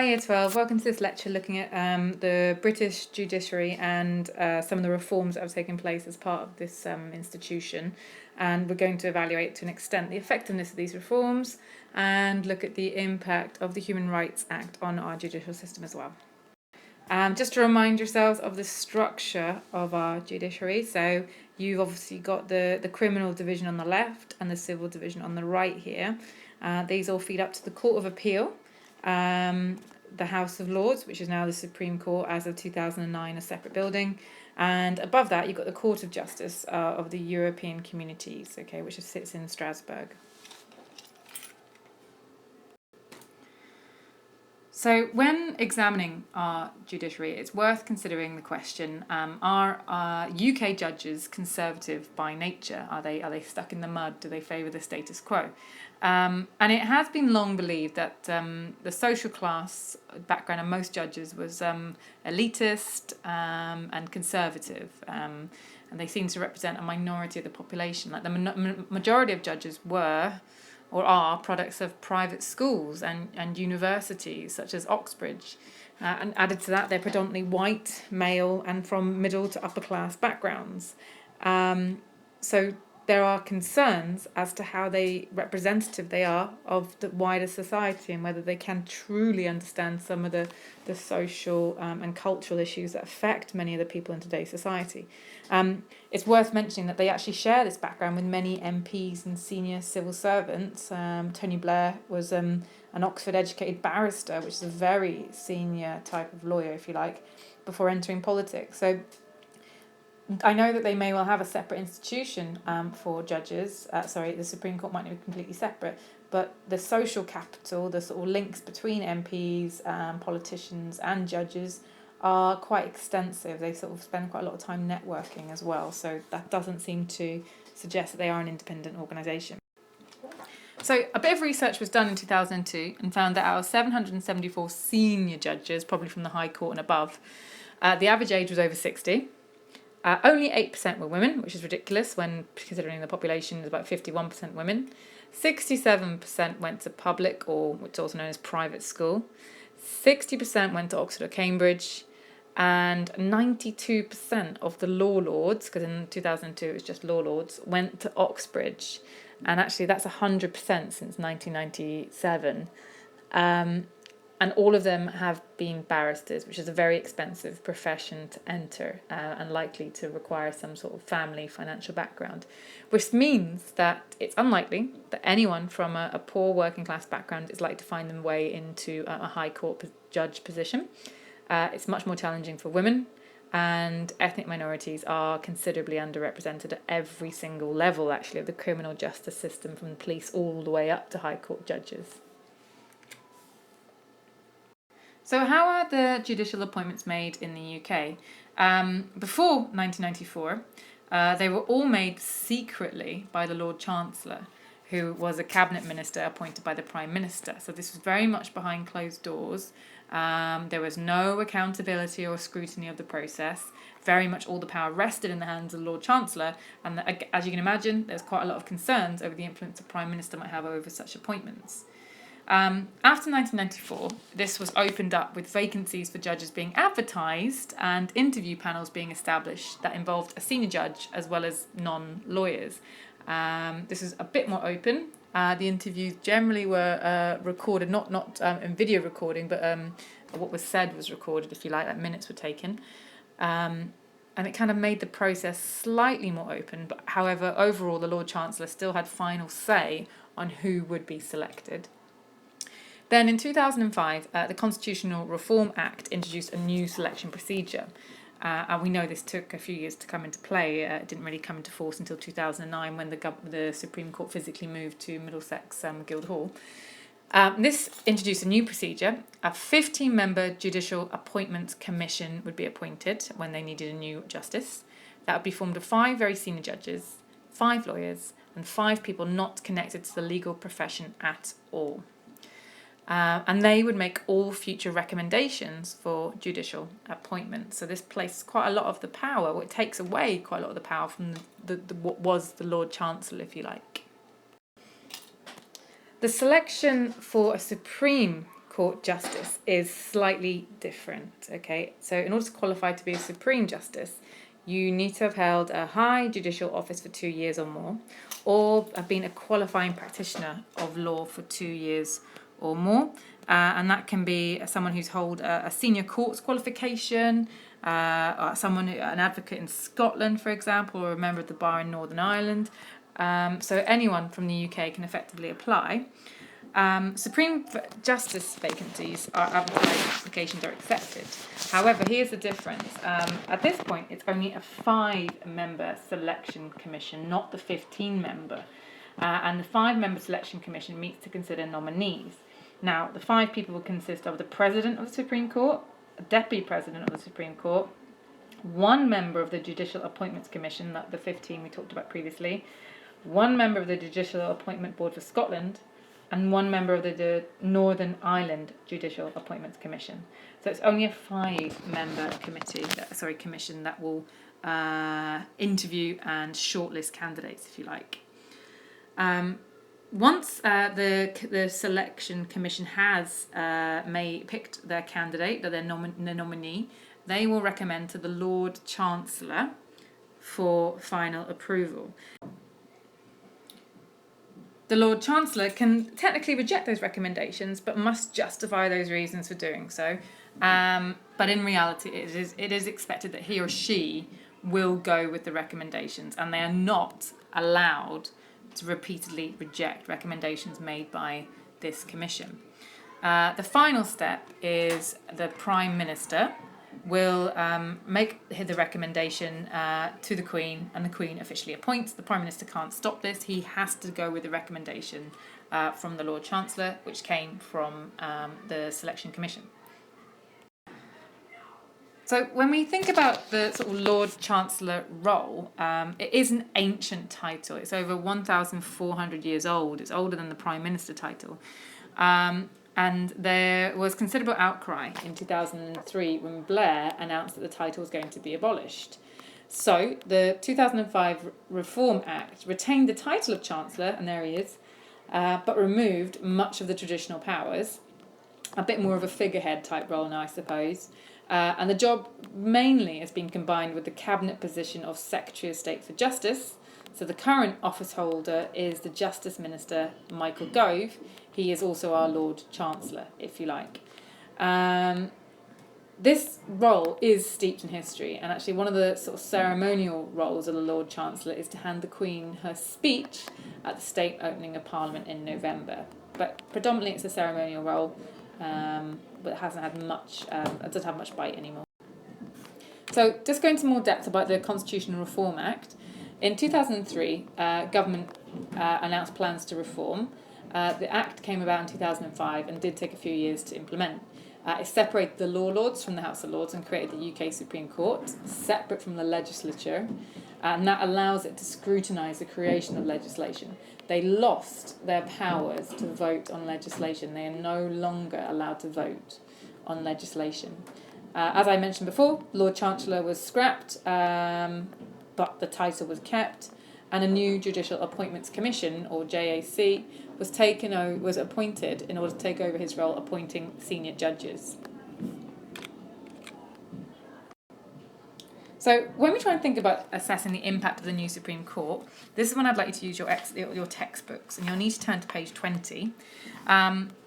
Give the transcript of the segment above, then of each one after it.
Hi Year 12, welcome to this lecture looking at the British judiciary and some of the reforms that have taken place as part of this institution, and we're going to evaluate to an extent the effectiveness of these reforms and look at the impact of the Human Rights Act on our judicial system as well. Just to remind yourselves of the structure of our judiciary, so you've obviously got the criminal division on the left and the civil division on the right here. These all feed up to the Court of Appeal, the House of Lords, which is now the Supreme Court as of 2009, a separate building, and above that you've got the Court of Justice of the European Communities, okay, which sits in Strasbourg. So when examining our judiciary, it's worth considering the question, are UK judges conservative by nature? Are they stuck in the mud? Do they favour the status quo? And it has been long believed that the social class background of most judges was elitist and conservative, and they seem to represent a minority of the population. Like the majority of judges were or are products of private schools and universities such as Oxbridge. And added to that, they're predominantly white, male, and from middle to upper class backgrounds. So there are concerns as to how representative they are of the wider society and whether they can truly understand some of the social and cultural issues that affect many of the people in today's society. It's worth mentioning that they actually share this background with many MPs and senior civil servants. Tony Blair was an Oxford-educated barrister, which is a very senior type of lawyer, if you like, before entering politics. So I know that they may well have a separate institution for judges. The Supreme Court might not be completely separate, but the social capital, the sort of links between MPs, politicians and judges are quite extensive. They sort of spend quite a lot of time networking as well, so that doesn't seem to suggest that they are an independent organisation. So a bit of research was done in 2002 and found that out of 774 senior judges, probably from the High Court and above, the average age was over 60. Only 8% were women, which is ridiculous when considering the population is about 51% women. 67% went to public, or which is also known as private school. 60% went to Oxford or Cambridge. And 92% of the law lords, because in 2002 it was just law lords, went to Oxbridge. And actually that's 100% since 1997. And all of them have been barristers, which is a very expensive profession to enter and likely to require some sort of family financial background, which means that it's unlikely that anyone from a poor working class background is likely to find their way into a high court judge position. It's much more challenging for women, and ethnic minorities are considerably underrepresented at every single level, actually, of the criminal justice system, from the police all the way up to high court judges. So how are the judicial appointments made in the UK? Before 1994, they were all made secretly by the Lord Chancellor, who was a cabinet minister appointed by the Prime Minister. So this was very much behind closed doors. There was no accountability or scrutiny of the process. Very much all the power rested in the hands of the Lord Chancellor. And as you can imagine, there's quite a lot of concerns over the influence the Prime Minister might have over such appointments. After 1994, this was opened up with vacancies for judges being advertised and interview panels being established that involved a senior judge as well as non-lawyers. This is a bit more open. The interviews generally were recorded, not in video recording, but what was said was recorded, if you like minutes were taken. And it kind of made the process slightly more open. But however, overall, the Lord Chancellor still had final say on who would be selected. Then in 2005, the Constitutional Reform Act introduced a new selection procedure. And we know this took a few years to come into play. It didn't really come into force until 2009 when the Supreme Court physically moved to Middlesex Guildhall. This introduced a new procedure. A 15-member Judicial Appointments Commission would be appointed when they needed a new justice. That would be formed of 5 very senior judges, 5 lawyers, and 5 people not connected to the legal profession at all. And they would make all future recommendations for judicial appointments. So this places quite a lot of the power, or it takes away quite a lot of the power from what was the Lord Chancellor, if you like. The selection for a Supreme Court justice is slightly different, okay? So in order to qualify to be a Supreme Justice, you need to have held a high judicial office for 2 years or more, or have been a qualifying practitioner of law for 2 years or more. And that can be someone who's held a senior courts qualification, or an advocate in Scotland, for example, or a member of the bar in Northern Ireland. So anyone from the UK can effectively apply. Supreme Justice vacancies are advertised, applications are accepted. However, here's the difference. At this point, it's only a 5-member selection commission, not the 15-member. And the 5-member selection commission meets to consider nominees. Now, the 5 people will consist of the President of the Supreme Court, a Deputy President of the Supreme Court, 1 member of the Judicial Appointments Commission, the 15 we talked about previously, 1 member of the Judicial Appointment Board for Scotland, and 1 member of the Northern Ireland Judicial Appointments Commission. So it's only a 5-member commission that will interview and shortlist candidates, if you like. Once the selection commission has picked their candidate, their nominee, they will recommend to the Lord Chancellor for final approval. The Lord Chancellor can technically reject those recommendations, but must justify those reasons for doing so. But in reality, it is expected that he or she will go with the recommendations, and they are not allowed to repeatedly reject recommendations made by this commission. The final step is the Prime Minister will make the recommendation to the Queen, and the Queen officially appoints. The Prime Minister can't stop this. He has to go with the recommendation from the Lord Chancellor, which came from the Selection Commission. So when we think about the sort of Lord Chancellor role, it is an ancient title. It's over 1,400 years old. It's older than the Prime Minister title. And there was considerable outcry in 2003 when Blair announced that the title was going to be abolished. So the 2005 Reform Act retained the title of Chancellor, and there he is, but removed much of the traditional powers. A bit more of a figurehead type role now, I suppose. And the job mainly has been combined with the cabinet position of Secretary of State for Justice. So the current office holder is the Justice Minister, Michael Gove. He is also our Lord Chancellor, if you like. This role is steeped in history, and actually one of the sort of ceremonial roles of the Lord Chancellor is to hand the Queen her speech at the state opening of Parliament in November. But predominantly it's a ceremonial role, but it hasn't had much, it doesn't have much bite anymore. So just going into more depth about the Constitutional Reform Act. In 2003, government announced plans to reform. The Act came about in 2005 and did take a few years to implement. It separated the Law Lords from the House of Lords and created the UK Supreme Court, separate from the legislature, and that allows it to scrutinise the creation of legislation. They lost their powers to vote on legislation. They are no longer allowed to vote on legislation. As I mentioned before, Lord Chancellor was scrapped, but the title was kept, and a new Judicial Appointments Commission, or JAC, was appointed in order to take over his role appointing senior judges. So when we try and think about assessing the impact of the new Supreme Court, this is when I'd like you to use your textbooks, and you'll need to turn to page 20.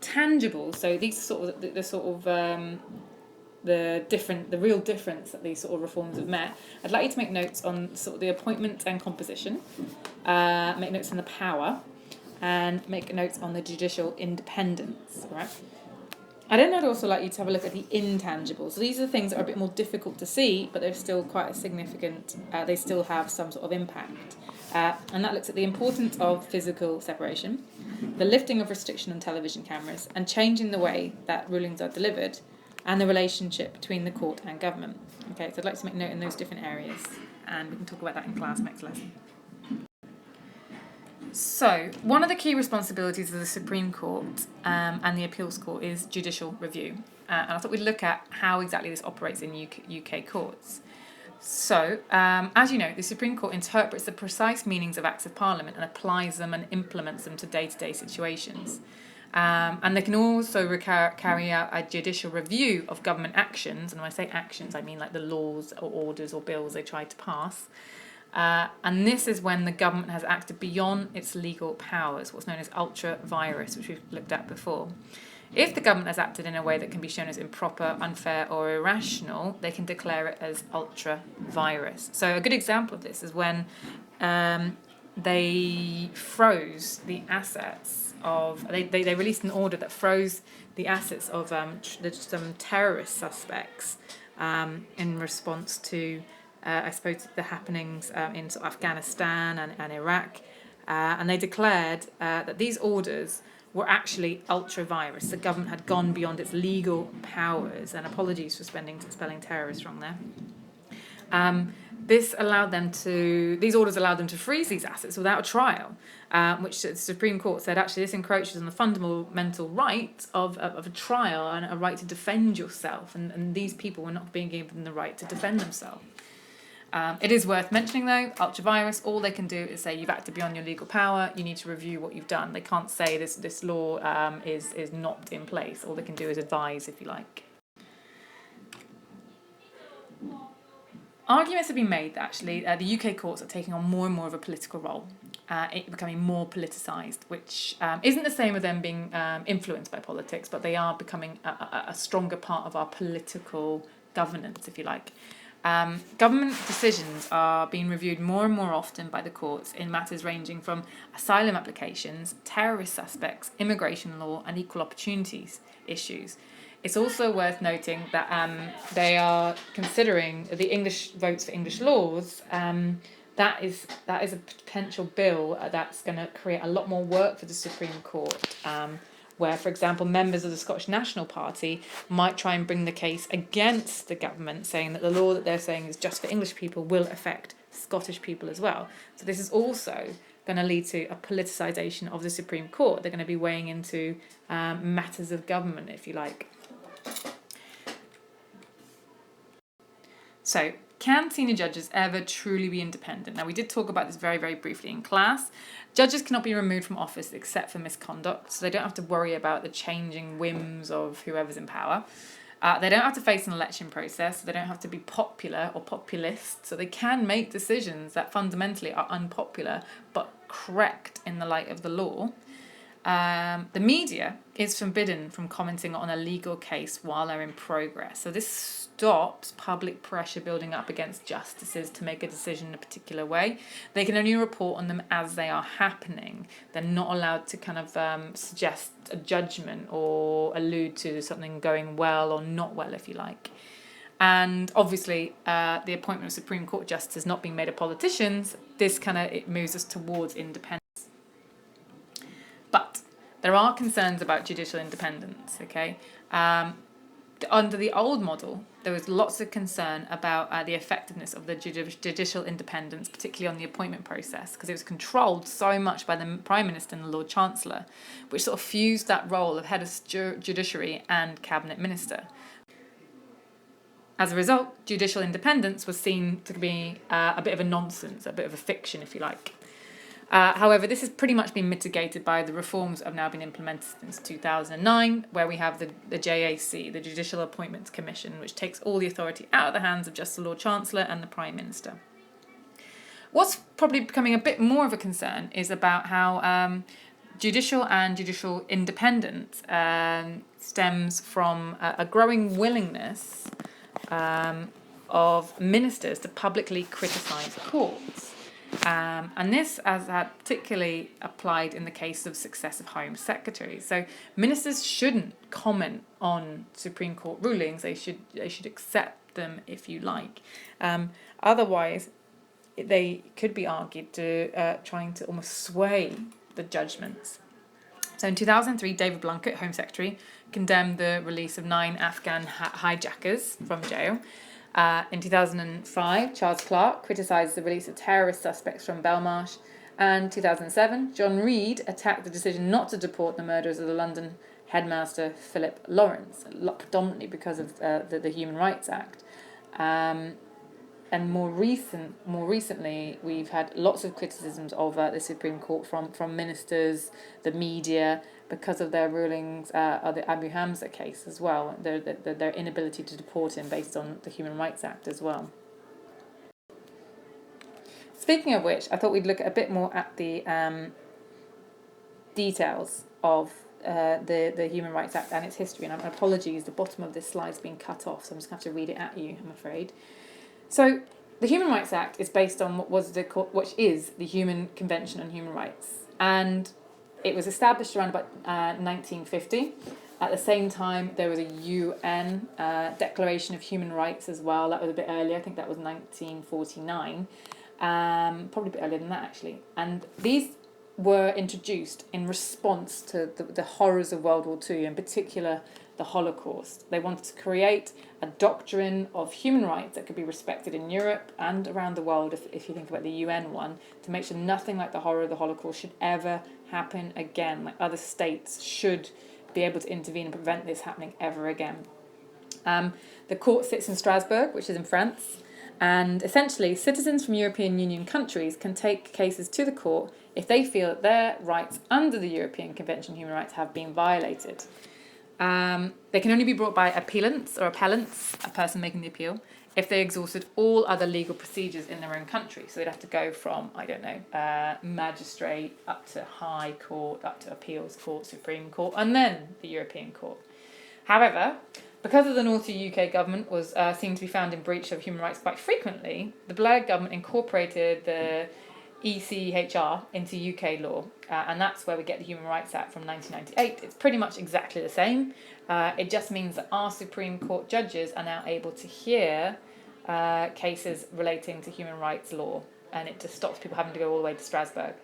Tangible, so these are the real difference that these sort of reforms have met. I'd like you to make notes on sort of the appointment and composition, make notes on the power, and make notes on the judicial independence, right? I'd also like you to have a look at the intangibles. So these are things that are a bit more difficult to see, but they're still quite a significant, they still have some sort of impact. And that looks at the importance of physical separation, the lifting of restriction on television cameras, and changing the way that rulings are delivered, and the relationship between the court and government. Okay, so I'd like to make note in those different areas, and we can talk about that in class next lesson. So, one of the key responsibilities of the Supreme Court and the Appeals Court is judicial review. And I thought we'd look at how exactly this operates in UK courts. So, as you know, the Supreme Court interprets the precise meanings of Acts of Parliament and applies them and implements them to day-to-day situations. And they can also carry out a judicial review of government actions. And when I say actions, I mean like the laws or orders or bills they try to pass. And this is when the government has acted beyond its legal powers, what's known as ultra vires, which we've looked at before. If the government has acted in a way that can be shown as improper, unfair, or irrational, they can declare it as ultra vires. So a good example of this is when they froze the assets of... They released an order that froze the assets of some terrorist suspects in response to, I suppose, the happenings in sort of Afghanistan and Iraq. And they declared that these orders were actually ultra vires. The government had gone beyond its legal powers, and apologies for spelling terrorist wrong there. These orders allowed them to freeze these assets without a trial, which the Supreme Court said actually this encroaches on the fundamental right of a trial and a right to defend yourself, and these people were not being given the right to defend themselves. It is worth mentioning, though, ultra vires, all they can do is say you've acted beyond your legal power, you need to review what you've done. They can't say this law is not in place. All they can do is advise, if you like. Arguments have been made that actually the UK courts are taking on more and more of a political role, it becoming more politicised, which isn't the same with them being influenced by politics, but they are becoming a stronger part of our political governance, if you like. Government decisions are being reviewed more and more often by the courts in matters ranging from asylum applications, terrorist suspects, immigration law, and equal opportunities issues. It's also worth noting that they are considering the English votes for English laws. That is a potential bill that's going to create a lot more work for the Supreme Court. Where, for example, members of the Scottish National Party might try and bring the case against the government, saying that the law that they're saying is just for English people will affect Scottish people as well. So this is also going to lead to a politicisation of the Supreme Court. They're going to be weighing into matters of government, if you like. So, can senior judges ever truly be independent? Now, we did talk about this very, very briefly in class. Judges cannot be removed from office except for misconduct, so they don't have to worry about the changing whims of whoever's in power. They don't have to face an election process, so they don't have to be popular or populist, so they can make decisions that fundamentally are unpopular but correct in the light of the law. The media is forbidden from commenting on a legal case while they're in progress. So this stops public pressure building up against justices to make a decision in a particular way. They can only report on them as they are happening. They're not allowed to kind of suggest a judgment or allude to something going well or not well, if you like. And obviously, the appointment of Supreme Court justices not being made of politicians, it moves us towards independence. But there are concerns about judicial independence, okay? Under the old model, there was lots of concern about the effectiveness of the judicial independence, particularly on the appointment process, because it was controlled so much by the Prime Minister and the Lord Chancellor, which sort of fused that role of head of judiciary and cabinet minister. As a result, judicial independence was seen to be a bit of a nonsense, a bit of a fiction, if you like. However, this has pretty much been mitigated by the reforms that have now been implemented since 2009, where we have the JAC, the Judicial Appointments Commission, which takes all the authority out of the hands of just the Lord Chancellor and the Prime Minister. What's probably becoming a bit more of a concern is about how judicial and judicial independence stems from a growing willingness of ministers to publicly criticise courts. And this has particularly applied in the case of successive Home Secretaries. So ministers shouldn't comment on Supreme Court rulings. They should accept them, if you like. Otherwise, they could be argued to trying to almost sway the judgments. So in 2003, David Blunkett, Home Secretary, condemned the release of 9 Afghan hijackers from jail. In 2005, Charles Clarke criticised the release of terrorist suspects from Belmarsh. And 2007, John Reid attacked the decision not to deport the murderers of the London headmaster Philip Lawrence, predominantly because of the Human Rights Act. And more recently, we've had lots of criticisms of the Supreme Court from ministers, the media, because of their rulings of the Abu Hamza case as well, their inability to deport him based on the Human Rights Act as well. Speaking of which, I thought we'd look a bit more at the details of the Human Rights Act and its history. And apologies, the bottom of this slide's been cut off, so I'm just going to have to read it at you, I'm afraid. So the Human Rights Act is based on what is the Human Convention on Human Rights, and it was established around about 1950. At the same time, there was a UN Declaration of Human Rights as well. That was a bit earlier. I think that was 1949. Probably a bit earlier than that, actually. And these were introduced in response to the horrors of World War II, in particular the Holocaust. They wanted to create a doctrine of human rights that could be respected in Europe and around the world, if you think about the UN one, to make sure nothing like the horror of the Holocaust should ever happen again. Like, other states should be able to intervene and prevent this happening ever again. The court sits in Strasbourg, which is in France, and essentially citizens from European Union countries can take cases to the court if they feel that their rights under the European Convention on Human Rights have been violated. They can only be brought by appellants, a person making the appeal, if they exhausted all other legal procedures in their own country. So they'd have to go from, magistrate up to High Court, up to Appeals Court, Supreme Court, and then the European Court. However, because of the naughty UK government was seen to be found in breach of human rights quite frequently, the Blair government incorporated the ECHR into UK law, and that's where we get the Human Rights Act from 1998. It's pretty much exactly the same. It just means that our Supreme Court judges are now able to hear cases relating to human rights law, and it just stops people having to go all the way to Strasbourg.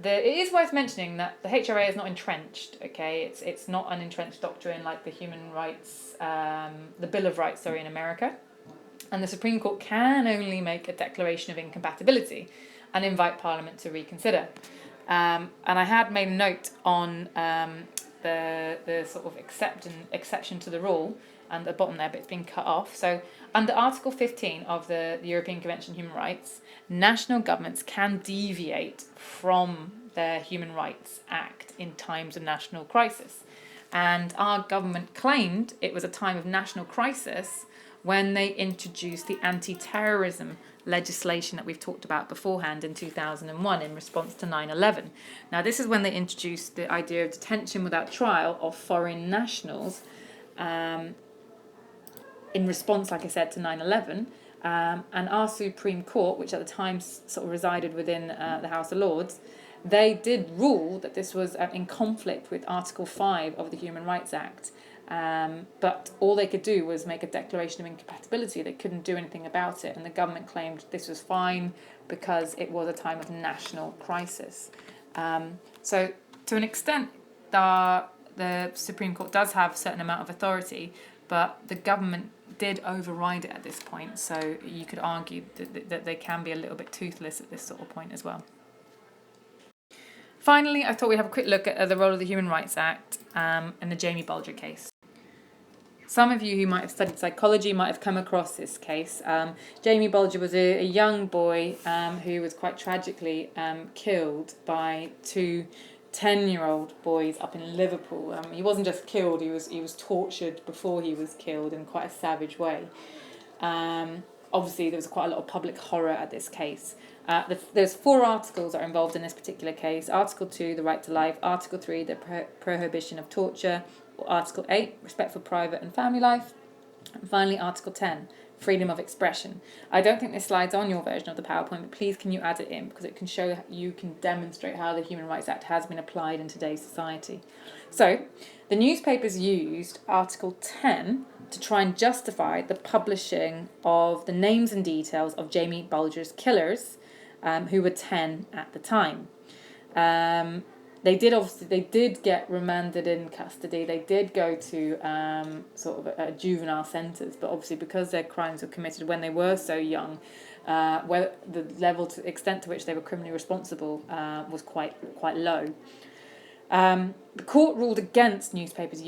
It is worth mentioning that the HRA is not entrenched. Okay, it's not an entrenched doctrine like the human rights, the Bill of Rights, in America. And the Supreme Court can only make a declaration of incompatibility and invite Parliament to reconsider. And I had made a note on the sort of exception to the rule, and at the bottom there, but it's been cut off. So under Article 15 of the European Convention on Human Rights, national governments can deviate from their Human Rights Act in times of national crisis. And our government claimed it was a time of national crisis when they introduced the anti-terrorism legislation that we've talked about beforehand in 2001 in response to 9/11. Now, this is when they introduced the idea of detention without trial of foreign nationals in response, like I said, to 9/11. And our Supreme Court, which at the time sort of resided within the House of Lords, they did rule that this was in conflict with Article 5 of the Human Rights Act. But all they could do was make a declaration of incompatibility. They couldn't do anything about it, and the government claimed this was fine because it was a time of national crisis. So to an extent, the Supreme Court does have a certain amount of authority, but the government did override it at this point, so you could argue that they can be a little bit toothless at this sort of point as well. Finally, I thought we'd have a quick look at the role of the Human Rights Act and the Jamie Bulger case. Some of you who might have studied psychology might have come across this case. Jamie Bulger was a young boy who was quite tragically killed by two 10-year-old boys up in Liverpool. He wasn't just killed, he was tortured before he was killed in quite a savage way. Obviously, there was quite a lot of public horror at this case. There's 4 articles that are involved in this particular case. Article 2, the right to life. Article 3, the prohibition of torture. Article 8, respect for private and family life. And finally, Article 10, freedom of expression. I don't think this slide's on your version of the PowerPoint, but please can you add it in, because it can show, you can demonstrate how the Human Rights Act has been applied in today's society. So, the newspapers used Article 10 to try and justify the publishing of the names and details of Jamie Bulger's killers, who were 10 at the time. They did get remanded in custody. They did go to sort of juvenile centres, but obviously because their crimes were committed when they were so young, where the extent to which they were criminally responsible was quite low. The court ruled against newspapers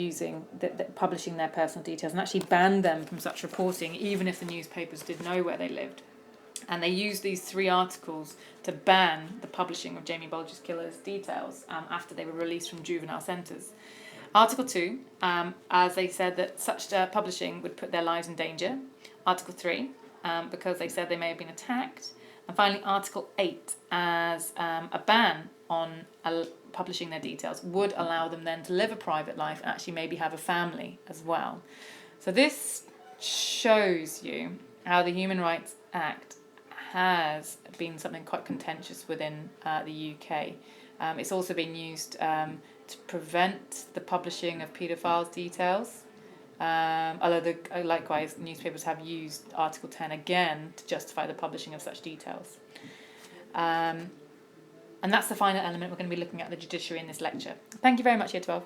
publishing their personal details and actually banned them from such reporting, even if the newspapers did know where they lived. And they used these 3 articles to ban the publishing of Jamie Bulger's killer's details after they were released from juvenile centres. Article 2, as they said that such publishing would put their lives in danger. Article 3, because they said they may have been attacked. And finally, Article 8, as a ban on publishing their details would allow them then to live a private life and actually maybe have a family as well. So this shows you how the Human Rights Act has been something quite contentious within the UK. It's also been used to prevent the publishing of paedophiles' details, although likewise newspapers have used Article 10 again to justify the publishing of such details. And that's the final element we're going to be looking at, the judiciary, in this lecture. Thank you very much, Year 12.